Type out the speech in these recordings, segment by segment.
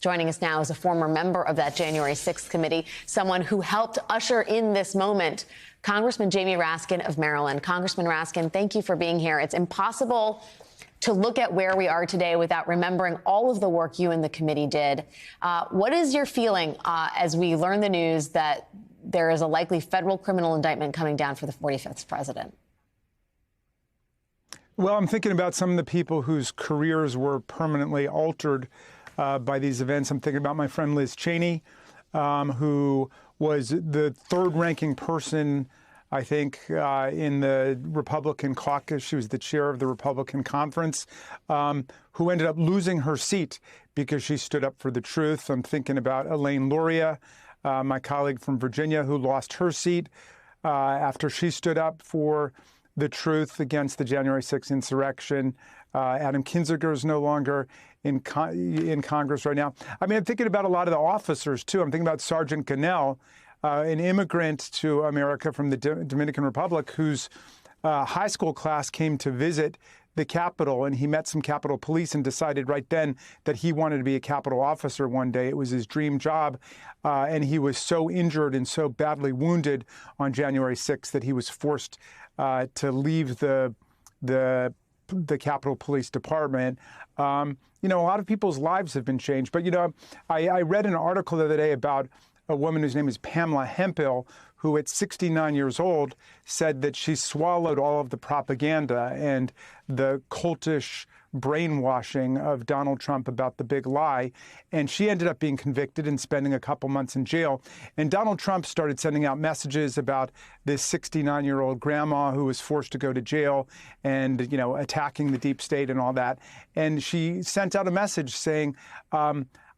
Joining us now is a former member of that January 6th committee, someone who helped usher in this moment, Congressman Jamie Raskin of Maryland. Congressman Raskin, thank you for being here. It's impossible to look at where we are today without remembering all of the work you and the committee did. What is your feeling as we learn the news that there is a likely federal criminal indictment coming down for the 45th president? Well, I'm thinking about some of the people whose careers were permanently altered by these events. I'm thinking about my friend Liz Cheney, who was the third-ranking person, I think, in the Republican caucus. She was the chair of the Republican conference, who ended up losing her seat because she stood up for the truth. I'm thinking about Elaine Luria, my colleague from Virginia, who lost her seat after she stood up for the truth against the January 6th insurrection. Adam Kinzinger is no longer in Congress right now. I mean, I'm thinking about a lot of the officers, too. I'm thinking about Sergeant Gonell, an immigrant to America from the Dominican Republic, whose high school class came to visit the Capitol, and he met some Capitol Police and decided right then that he wanted to be a Capitol officer one day. It was his dream job, and he was so injured and so badly wounded on January 6th that he was forced to leave the Capitol Police Department. You know, a lot of people's lives have been changed. But, you know, I read an article the other day about a woman whose name is Pamela Hemphill, who at 69 years old said that she swallowed all of the propaganda and the cultish brainwashing of Donald Trump about the big lie. And she ended up being convicted and spending a couple months in jail. And Donald Trump started sending out messages about this 69-year-old grandma who was forced to go to jail and, you know, attacking the deep state and all that. And she sent out a message saying,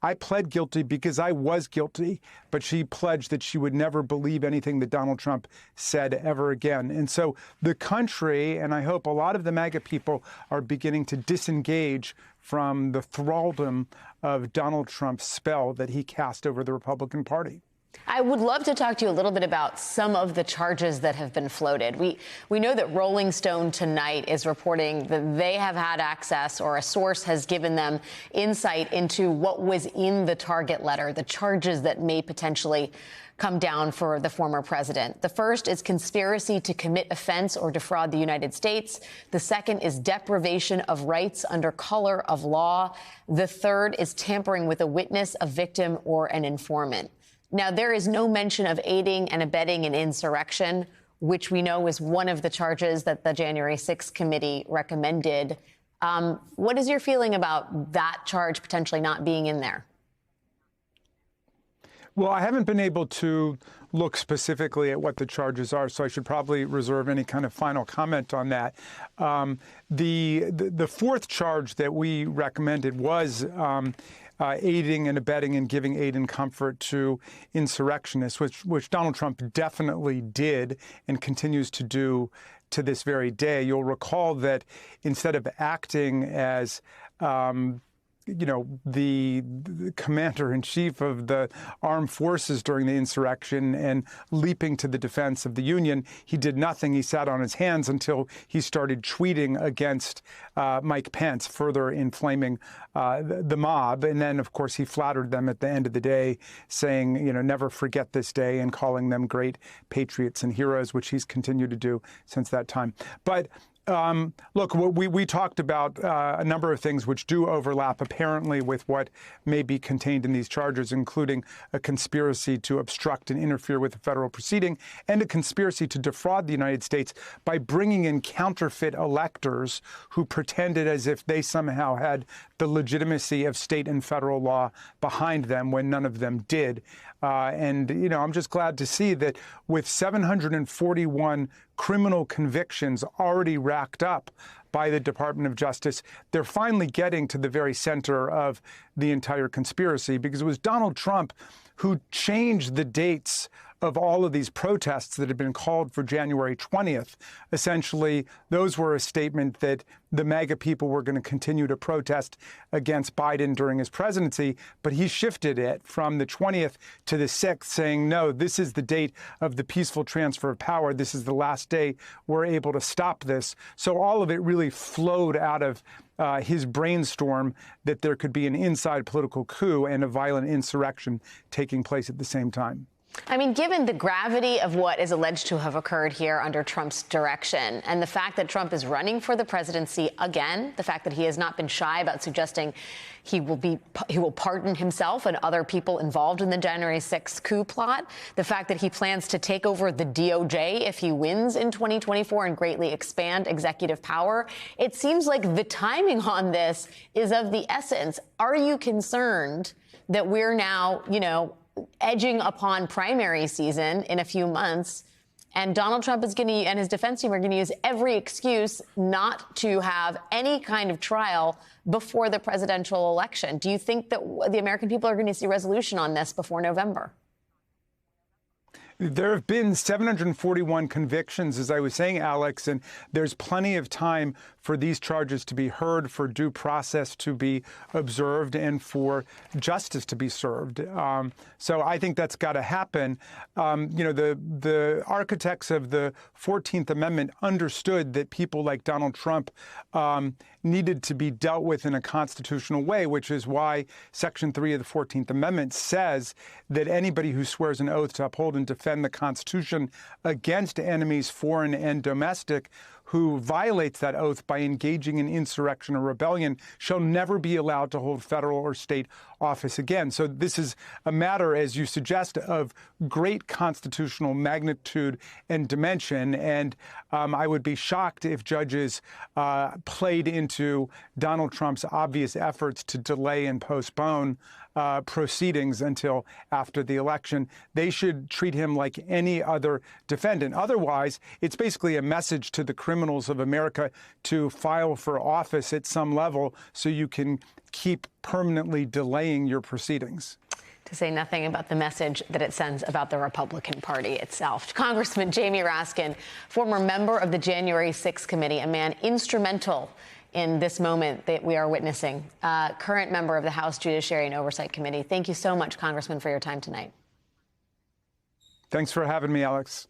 I pled guilty because I was guilty, but she pledged that she would never believe anything that Donald Trump said ever again. And so the country, and I hope a lot of the MAGA people, are beginning to disengage from the thraldom of Donald Trump's spell that he cast over the Republican Party. I would love to talk to you a little bit about some of the charges that have been floated. We know that Rolling Stone tonight is reporting that they have had access, or a source has given them insight into what was in the target letter, the charges that may potentially come down for the former president. The first is conspiracy to commit offense or defraud the United States. The second is deprivation of rights under color of law. The third is tampering with a witness, a victim, or an informant. Now, there is no mention of aiding and abetting an insurrection, which we know is one of the charges that the January 6th committee recommended. What is your feeling about that charge potentially not being in there? Well, I haven't been able to look specifically at what the charges are, so I should probably reserve any kind of final comment on that. The fourth charge that we recommended was aiding and abetting and giving aid and comfort to insurrectionists, which Donald Trump definitely did and continues to do to this very day. You'll recall that instead of acting as you know, the commander-in-chief of the armed forces during the insurrection and leaping to the defense of the Union, he did nothing. He sat on his hands until he started tweeting against Mike Pence, further inflaming the mob. And then, of course, he flattered them at the end of the day, saying, you know, never forget this day, and calling them great patriots and heroes, which he's continued to do since that time. But look, we talked about a number of things which do overlap, apparently, with what may be contained in these charges, including a conspiracy to obstruct and interfere with a federal proceeding and a conspiracy to defraud the United States by bringing in counterfeit electors who pretended as if they somehow had the legitimacy of state and federal law behind them when none of them did. And, you know, I'm just glad to see that with 741 criminal convictions already racked up by the Department of Justice, they're finally getting to the very center of the entire conspiracy, because it was Donald Trump who changed the dates of all of these protests that had been called for January 20th. Essentially, those were a statement that the MAGA people were going to continue to protest against Biden during his presidency, but he shifted it from the 20th to the 6th, saying, no, this is the date of the peaceful transfer of power. This is the last day we're able to stop this. So all of it really flowed out of his brainstorm that there could be an inside political coup and a violent insurrection taking place at the same time. I mean, given the gravity of what is alleged to have occurred here under Trump's direction and the fact that Trump is running for the presidency again, the fact that he has not been shy about suggesting he will pardon himself and other people involved in the January 6th coup plot, the fact that he plans to take over the DOJ if he wins in 2024 and greatly expand executive power, it seems like the timing on this is of the essence. Are you concerned that we're now, edging upon primary season in a few months, and Donald Trump is going to, and his defense team are going to use every excuse not to have any kind of trial before the presidential election? Do you think that the American people are going to see resolution on this before November? There have been 741 convictions, as I was saying, Alex, and there's plenty of time for these charges to be heard, for due process to be observed, and for justice to be served. So I think that's got to happen. The architects of the 14th Amendment understood that people like Donald Trump needed to be dealt with in a constitutional way, which is why Section 3 of the 14th Amendment says that anybody who swears an oath to uphold and defend the Constitution against enemies, foreign and domestic, who violates that oath by engaging in insurrection or rebellion shall never be allowed to hold federal or state office again. So this is a matter, as you suggest, of great constitutional magnitude and dimension. And I would be shocked if judges played into Donald Trump's obvious efforts to delay and postpone proceedings until after the election. They should treat him like any other defendant. Otherwise, it's basically a message to the criminals of America to file for office at some level so you can keep permanently delaying your proceedings. To say nothing about the message that it sends about the Republican Party itself. Congressman Jamie Raskin, former member of the January 6th committee, a man instrumental in this moment that we are witnessing, current member of the House Judiciary and Oversight Committee. Thank you so much, Congressman, for your time tonight. Thanks for having me, Alex.